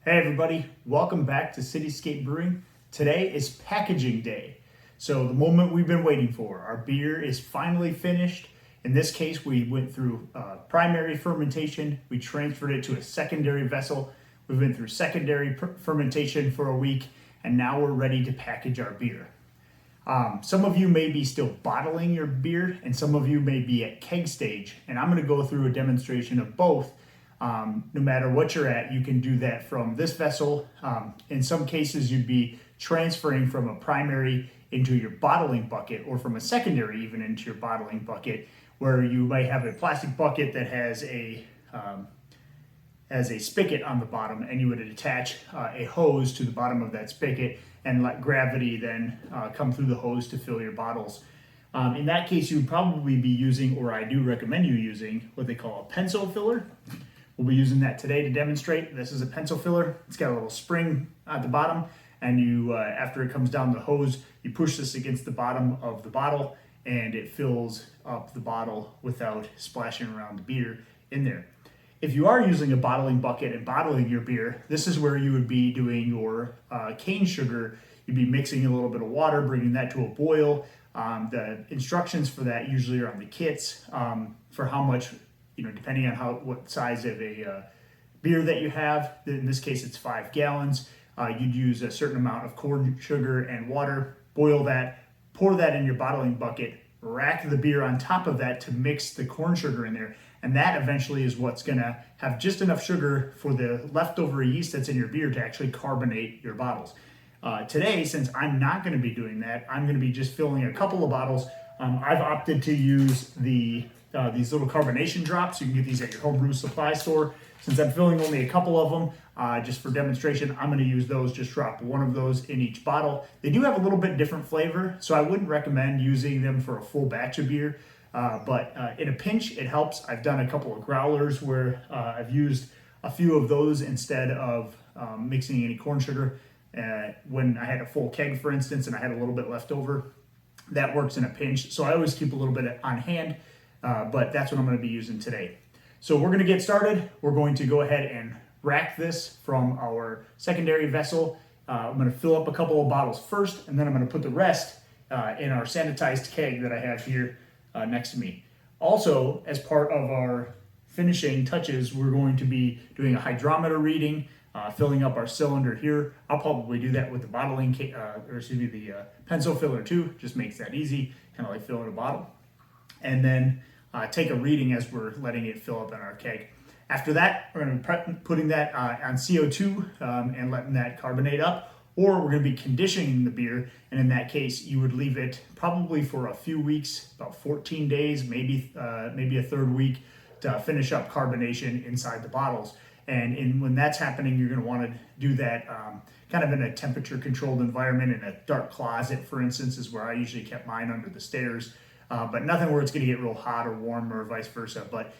Hey everybody, welcome back to Cityscape Brewing. Today is packaging day. So the moment we've been waiting for. Our beer is finally finished. In this case, we went through primary fermentation. We transferred it to a secondary vessel. We've been through secondary fermentation for a week, and now we're ready to package our beer. Some of you may be still bottling your beer, and some of you may be at keg stage. And I'm going to go through a demonstration of both. No matter what you're at, you can do that from this vessel. In some cases, you'd be transferring from a primary into your bottling bucket, or from a secondary even into your bottling bucket, where you might have a plastic bucket that has a spigot on the bottom, and you would attach a hose to the bottom of that spigot and let gravity then come through the hose to fill your bottles. In that case, you would probably be using, or I do recommend you using, what they call a pencil filler. We'll be using that today to demonstrate. This is a pencil filler. It's got a little spring at the bottom, and you, after it comes down the hose, you push this against the bottom of the bottle, and it fills up the bottle without splashing around the beer in there. If you are using a bottling bucket and bottling your beer, this is where you would be doing your cane sugar. You'd be mixing a little bit of water, bringing that to a boil. The instructions for that usually are on the kits for how much, depending on what size of a beer that you have. In this case, it's 5 gallons. You'd use a certain amount of corn sugar and water, boil that, pour that in your bottling bucket, rack the beer on top of that to mix the corn sugar in there. And that eventually is what's gonna have just enough sugar for the leftover yeast that's in your beer to actually carbonate your bottles. Today, since I'm not gonna be doing that, I'm gonna be just filling a couple of bottles. I've opted to use these little carbonation drops. You can get these at your homebrew supply store. Since I'm filling only a couple of them, just for demonstration, I'm going to use those. Just drop one of those in each bottle. They do have a little bit different flavor, so I wouldn't recommend using them for a full batch of beer. But in a pinch, it helps. I've done a couple of growlers where I've used a few of those instead of mixing any corn sugar. When I had a full keg, for instance, and I had a little bit left over, that works in a pinch. So I always keep a little bit on hand. But that's what I'm going to be using today. So we're going to get started. We're going to go ahead and rack this from our secondary vessel. I'm going to fill up a couple of bottles first, and then I'm going to put the rest in our sanitized keg that I have here next to me. Also, as part of our finishing touches, we're going to be doing a hydrometer reading, filling up our cylinder here. I'll probably do that with the the pencil filler too. Just makes that easy, kind of like filling a bottle. And then take a reading as we're letting it fill up in our keg. After that, we're going to be putting that on CO2 and letting that carbonate up, or we're going to be conditioning the beer, and in that case, you would leave it probably for a few weeks, about 14 days, maybe a third week, to finish up carbonation inside the bottles. And when that's happening, you're going to want to do that kind of in a temperature-controlled environment. In a dark closet, for instance, is where I usually kept mine, under the stairs. But nothing where it's going to get real hot or warm, or vice versa. But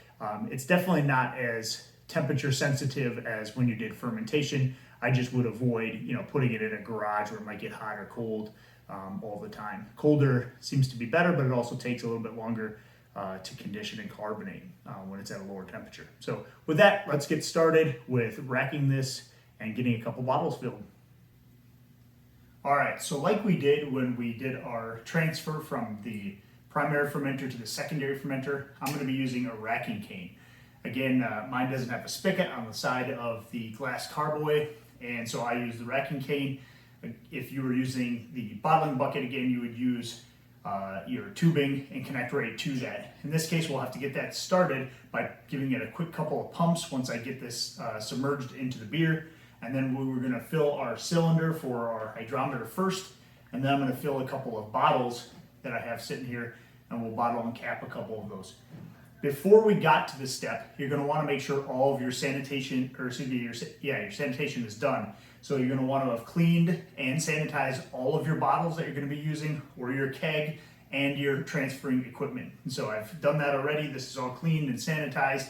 it's definitely not as temperature sensitive as when you did fermentation. I just would avoid, putting it in a garage where it might get hot or cold all the time. Colder seems to be better, but it also takes a little bit longer to condition and carbonate when it's at a lower temperature. So with that, let's get started with racking this and getting a couple bottles filled. All right, so like we did when we did our transfer from the primary fermenter to the secondary fermenter, I'm going to be using a racking cane. Again, mine doesn't have a spigot on the side of the glass carboy, and so I use the racking cane. If you were using the bottling bucket, again, you would use your tubing and connect right to that. In this case, we'll have to get that started by giving it a quick couple of pumps once I get this submerged into the beer. And then we're going to fill our cylinder for our hydrometer first, and then I'm going to fill a couple of bottles that I have sitting here, and we'll bottle and cap a couple of those. Before we got to this step, you're going to want to make sure all of your sanitation, your sanitation is done. So you're going to want to have cleaned and sanitized all of your bottles that you're going to be using, or your keg, and your transferring equipment. And so I've done that already. This is all cleaned and sanitized,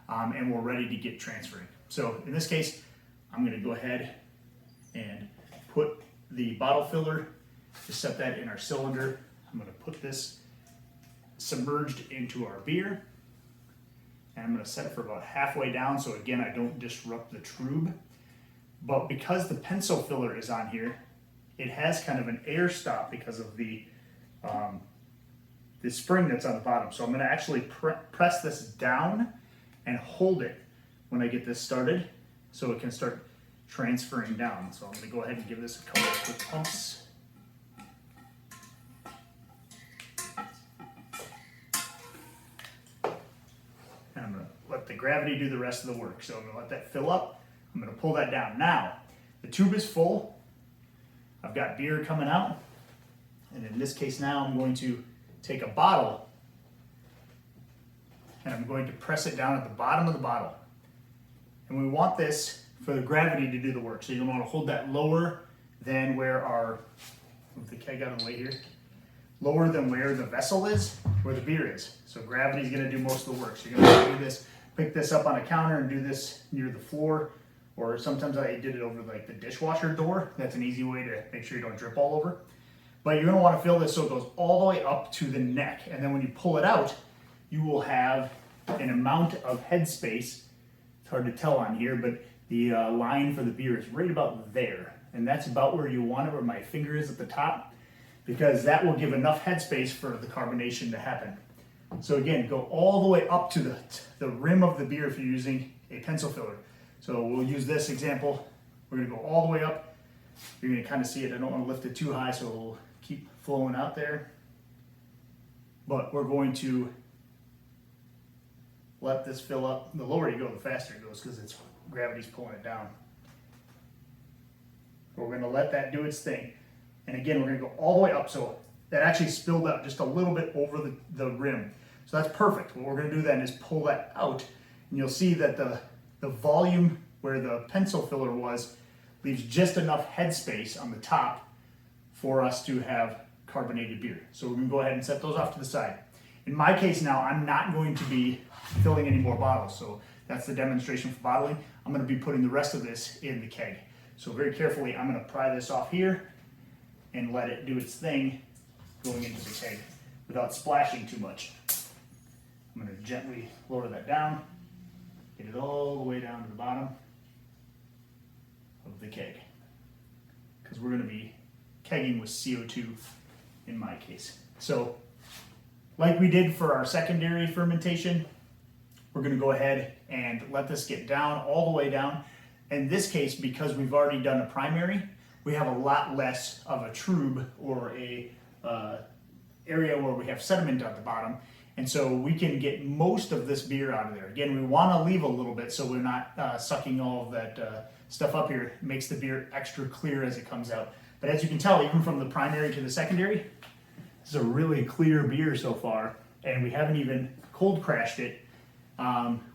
and we're ready to get transferring. So in this case, I'm going to go ahead and put the bottle filler, just set that in our cylinder. I'm going to put this submerged into our beer, and I'm going to set it for about halfway down, so again, I don't disrupt the tube. But because the pencil filler is on here, it has kind of an air stop because of the spring that's on the bottom. So I'm going to actually press this down and hold it when I get this started so it can start transferring down. So I'm going to go ahead and give this a couple of quick pumps. And I'm going to let the gravity do the rest of the work. So I'm going to let that fill up. I'm going to pull that down. Now, the tube is full. I've got beer coming out. And in this case now, I'm going to take a bottle and I'm going to press it down at the bottom of the bottle. And we want this for the gravity to do the work. So you're going to want to hold that lower than where our, move the keg out of the way here, lower than where the vessel is, where the beer is. So gravity is going to do most of the work. So you're going to do this, pick this up on a counter and do this near the floor, or sometimes I did it over like the dishwasher door. That's an easy way to make sure you don't drip all over. But you're going to want to fill this so it goes all the way up to the neck. And then when you pull it out, you will have an amount of headspace. It's hard to tell on here, but the line for the beer is right about there. And that's about where you want it, where my finger is at the top, because that will give enough headspace for the carbonation to happen. So again, go all the way up to the rim of the beer if you're using a pencil filler. So we'll use this example. We're going to go all the way up. You're going to kind of see it. I don't want to lift it too high, so we'll keep flowing out there. But we're going to let this fill up. The lower you go, the faster it goes because gravity's pulling it down. We're going to let that do its thing. And again, we're going to go all the way up. So that actually spilled out just a little bit over the rim. So that's perfect. What we're going to do then is pull that out. And you'll see that the volume where the pencil filler was leaves just enough headspace on the top for us to have carbonated beer. So we're going to go ahead and set those off to the side. In my case now, I'm not going to be filling any more bottles. So that's the demonstration for bottling. I'm going to be putting the rest of this in the keg. So very carefully, I'm going to pry this off here and let it do its thing going into the keg without splashing too much. I'm going to gently lower that down, get it all the way down to the bottom of the keg, because we're going to be kegging with CO2 in my case. So like we did for our secondary fermentation, we're going to go ahead and let this get down all the way down. In this case, because we've already done a primary, we have a lot less of a tube or a area where we have sediment at the bottom. And so we can get most of this beer out of there. Again, we want to leave a little bit so we're not sucking all of that stuff up here. It makes the beer extra clear as it comes out. But as you can tell, even from the primary to the secondary, this is a really clear beer so far. And we haven't even cold crashed it,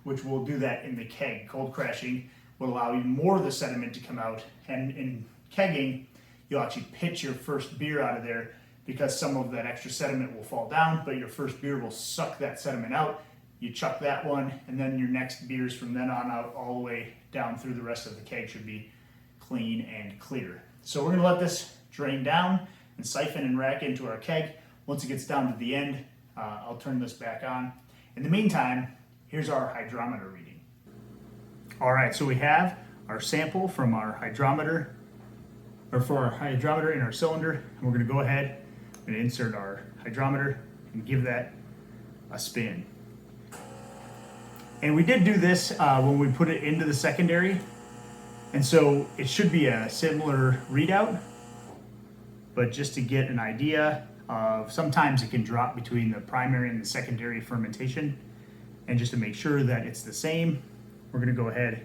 which will do that in the keg. Cold crashing will allow even more of the sediment to come out. And in kegging, you'll actually pitch your first beer out of there because some of that extra sediment will fall down, but your first beer will suck that sediment out. You chuck that one, and then your next beers from then on out all the way down through the rest of the keg should be clean and clear. So we're gonna let this drain down and siphon and rack into our keg. Once it gets down to the end, I'll turn this back on. In the meantime, here's our hydrometer reading. All right, so we have our sample from our hydrometer, or for our hydrometer in our cylinder, and we're gonna go ahead and insert our hydrometer and give that a spin. And we did do this when we put it into the secondary, and so it should be a similar readout, but just to get an idea of, sometimes it can drop between the primary and the secondary fermentation, and just to make sure that it's the same, we're gonna go ahead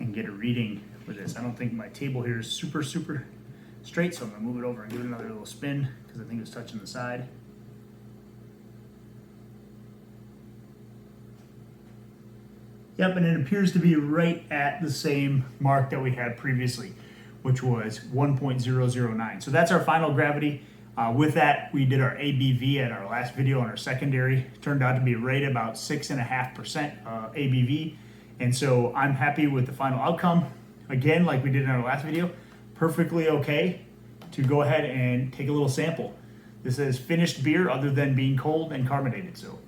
and get a reading with this. I don't think my table here is super straight, so I'm gonna move it over and give it another little spin because I think it's touching the side. Yep, and it appears to be right at the same mark that we had previously, which was 1.009. So that's our final gravity. With that, we did our ABV at our last video on our secondary. It turned out to be right about 6.5% ABV. And so I'm happy with the final outcome. Again, like we did in our last video, perfectly okay to go ahead and take a little sample. This is finished beer other than being cold and carbonated. So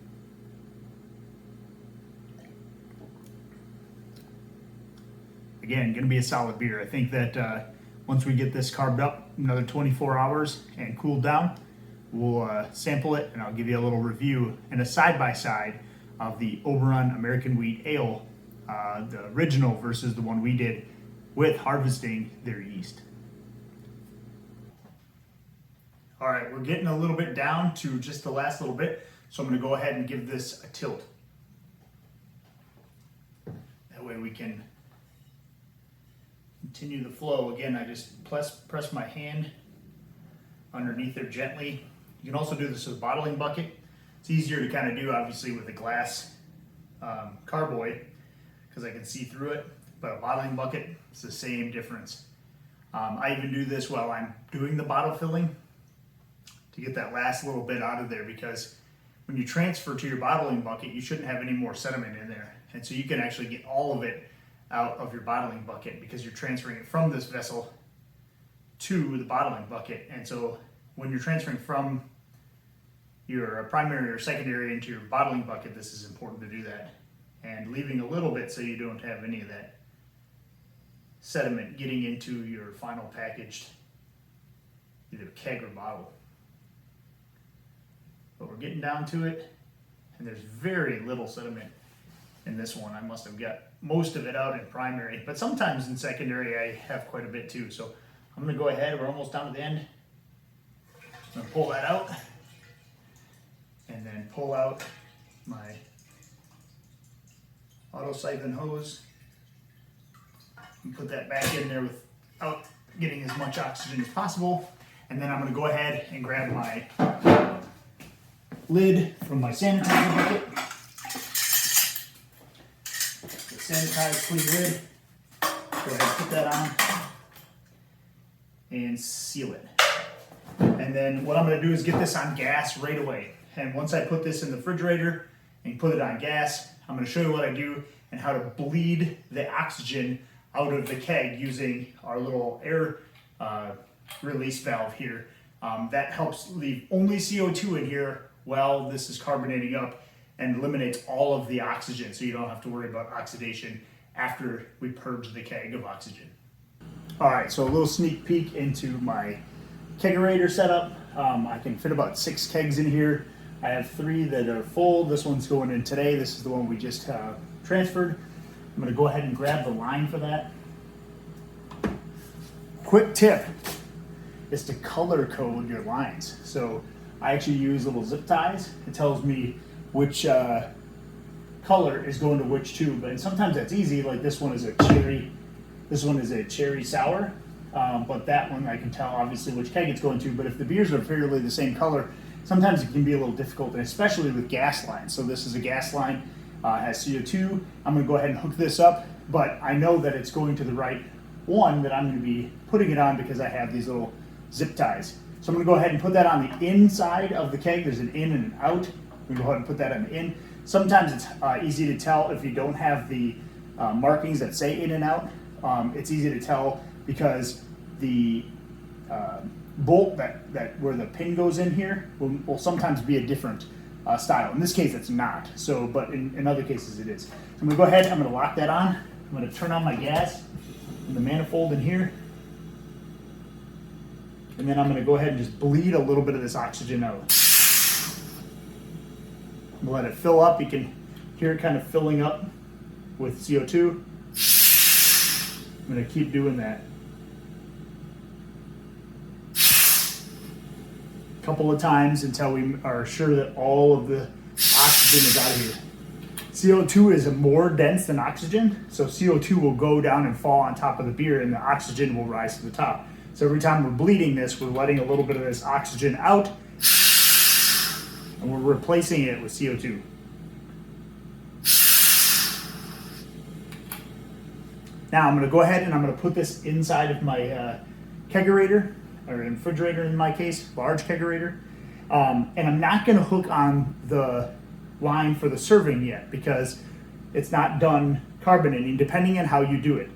again, going to be a solid beer. I think that once we get this carved up another 24 hours and cooled down, we'll sample it and I'll give you a little review and a side-by-side of the Oberon American Wheat Ale, the original versus the one we did with harvesting their yeast. All right, we're getting a little bit down to just the last little bit, so I'm going to go ahead and give this a tilt. That way we can continue the flow. Again, I just press my hand underneath there gently. You can also do this with a bottling bucket. It's easier to kind of do, obviously, with a glass carboy because I can see through it, but a bottling bucket, it's the same difference. I even do this while I'm doing the bottle filling to get that last little bit out of there, because when you transfer to your bottling bucket, you shouldn't have any more sediment in there. And so you can actually get all of it out of your bottling bucket because you're transferring it from this vessel to the bottling bucket. And so when you're transferring from your primary or secondary into your bottling bucket, this is important to do that. And leaving a little bit so you don't have any of that sediment getting into your final packaged either keg or bottle. But we're getting down to it, and there's very little sediment in this one. I must have got most of it out in primary, but sometimes in secondary I have quite a bit too. So I'm going to go ahead, we're almost down to the end. I'm going to pull that out and then pull out my auto siphon hose and put that back in there without getting as much oxygen as possible. And then I'm going to go ahead and grab my lid from my sanitizer bucket. The sanitized clean lid. Go ahead and put that on and seal it. And then what I'm going to do is get this on gas right away. And once I put this in the refrigerator and put it on gas, I'm going to show you what I do and how to bleed the oxygen out of the keg using our little air release valve here. That helps leave only CO2 in here while this is carbonating up and eliminates all of the oxygen, so you don't have to worry about oxidation after we purge the keg of oxygen. All right, so a little sneak peek into my kegerator setup. I can fit about 6 kegs in here. I have 3 that are full. This one's going in today. This is the one we just transferred. I'm gonna go ahead and grab the line for that. Quick tip is to color code your lines. So I actually use little zip ties. It tells me which color is going to which tube. And sometimes that's easy, like this one is a cherry, this one is a cherry sour. But that one I can tell obviously which keg it's going to. But if the beers are fairly the same color, sometimes it can be a little difficult, and especially with gas lines. So this is a gas line, has CO2. I'm gonna go ahead and hook this up, but I know that it's going to the right one that I'm gonna be putting it on because I have these little zip ties. So I'm gonna go ahead and put that on the inside of the keg. There's an in and an out. I'm gonna go ahead and put that on the in. Sometimes it's easy to tell if you don't have the markings that say in and out. It's easy to tell because the bolt that where the pin goes in here will sometimes be a different style. In this case, it's not. So, but in other cases, it is. So I'm gonna go ahead. I'm gonna lock that on. I'm gonna turn on my gas in the manifold in here, and then I'm gonna go ahead and just bleed a little bit of this oxygen out. I'm gonna let it fill up. You can hear it kind of filling up with CO2. I'm gonna keep doing that. Couple of times until we are sure that all of the oxygen is out of here. CO2 is more dense than oxygen, so CO2 will go down and fall on top of the beer and the oxygen will rise to the top. So every time we're bleeding this, we're letting a little bit of this oxygen out and we're replacing it with CO2. Now I'm gonna go ahead and I'm gonna put this inside of my kegerator, or refrigerator in my case, large kegerator. And I'm not gonna hook on the line for the serving yet because it's not done carbonating, depending on how you do it.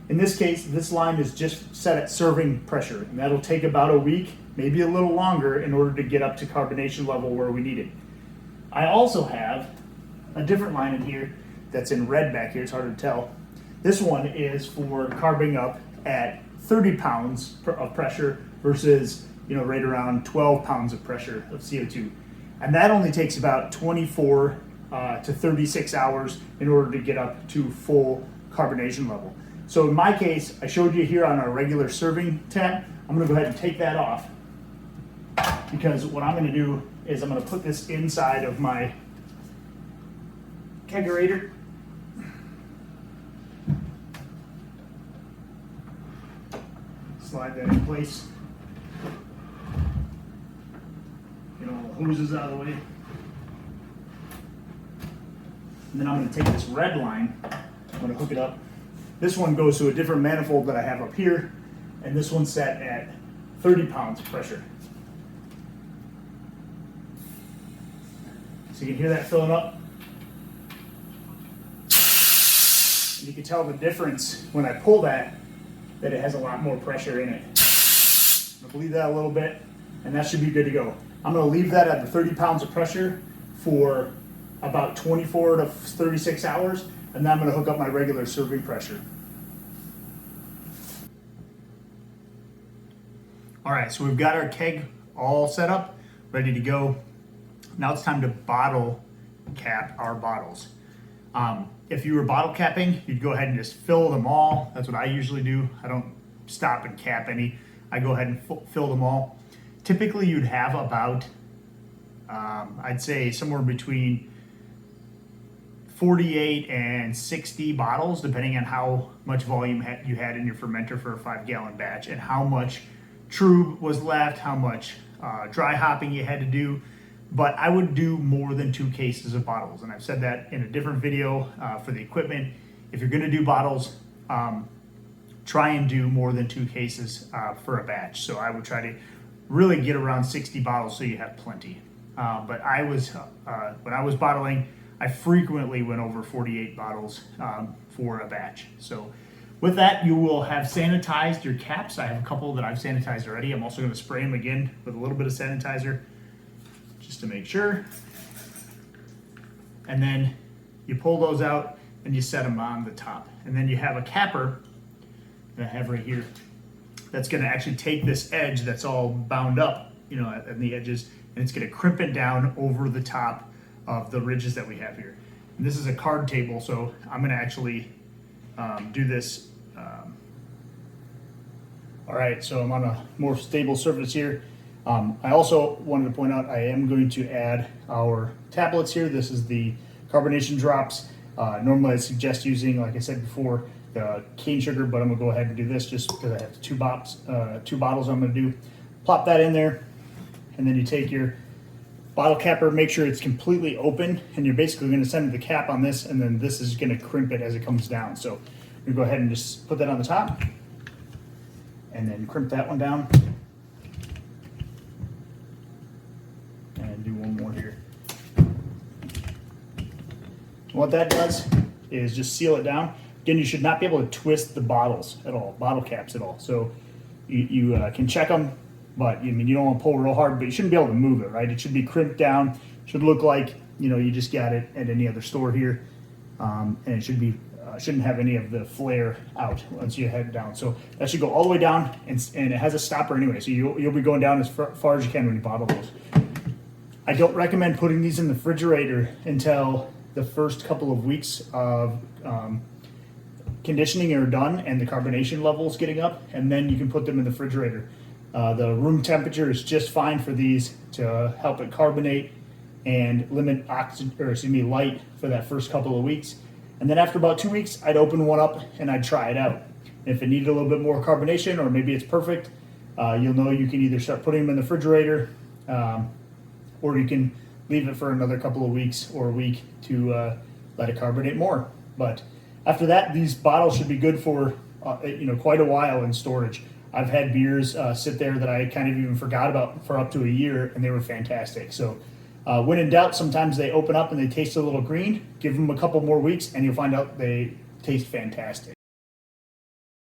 In this case, this line is just set at serving pressure, and that'll take about a week, maybe a little longer, in order to get up to carbonation level where we need it. I also have a different line in here that's in red back here, it's hard to tell. This one is for carboning up at 30 pounds of pressure versus, right around 12 pounds of pressure of CO2. And that only takes about 24 to 36 hours in order to get up to full carbonation level. So in my case, I showed you here on our regular serving tap. I'm gonna go ahead and take that off, because what I'm gonna do is I'm gonna put this inside of my kegerator. Slide that in place. Get all the hoses out of the way. And then I'm going to take this red line, I'm going to hook it up. This one goes to a different manifold that I have up here, and this one's set at 30 pounds pressure. So you can hear that filling up. And you can tell the difference when I pull that it has a lot more pressure in it. I'm going to bleed that a little bit, and that should be good to go. I'm going to leave that at the 30 pounds of pressure for about 24 to 36 hours, and then I'm going to hook up my regular serving pressure. All right, so we've got our keg all set up, ready to go. Now it's time to bottle cap our bottles. If you were bottle capping, you'd go ahead and just fill them all. That's what I usually do. I don't stop and cap any. I go ahead and fill them all. Typically you'd have about, I'd say somewhere between 48 and 60 bottles, depending on how much volume you had in your fermenter for a 5-gallon batch, and how much trub was left, how much dry hopping you had to do. But I would do more than 2 cases of bottles, and I've said that in a different video for the equipment. If you're going to do bottles, try and do more than 2 cases for a batch. So I would try to really get around 60 bottles so you have plenty. But I was when I was bottling, I frequently went over 48 bottles for a batch. So with that, you will have sanitized your caps. I have a couple that I've sanitized already. I'm also going to spray them again with a little bit of sanitizer, just to make sure. And then you pull those out and you set them on the top. And then you have a capper that I have right here that's going to actually take this edge that's all bound up, at the edges, and it's going to crimp it down over the top of the ridges that we have here. And this is a card table, so I'm going to actually do this. All right, so I'm on a more stable surface here. I also wanted to point out I am going to add our tablets here. This is the carbonation drops. Normally I suggest using, like I said before, the cane sugar, but I'm gonna go ahead and do this just because I have two bottles I'm gonna do. Plop that in there, and then you take your bottle capper, make sure it's completely open, and you're basically gonna send the cap on this, and then this is gonna crimp it as it comes down. So you go ahead and just put that on the top, and then crimp that one down. And do one more here. What that does is just seal it down. Again, you should not be able to twist the bottles at all, bottle caps at all. So you can check them, but you don't want to pull real hard, but you shouldn't be able to move it, right? It should be crimped down. Should look like you just got it at any other store here, and it should be shouldn't have any of the flare out once you head down. So that should go all the way down, and it has a stopper anyway. So you'll be going down as far as you can when you bottle those. I don't recommend putting these in the refrigerator until the first couple of weeks of conditioning are done and the carbonation levels getting up, and then you can put them in the refrigerator. The room temperature is just fine for these to help it carbonate and limit light for that first couple of weeks. And then after about 2 weeks, I'd open one up and I'd try it out. If it needed a little bit more carbonation, or maybe it's perfect, you'll know you can either start putting them in the refrigerator, or you can leave it for another couple of weeks or a week to let it carbonate more. But after that, these bottles should be good for quite a while in storage. I've had beers sit there that I kind of even forgot about for up to a year, and they were fantastic. So when in doubt, sometimes they open up and they taste a little green. Give them a couple more weeks and you'll find out they taste fantastic.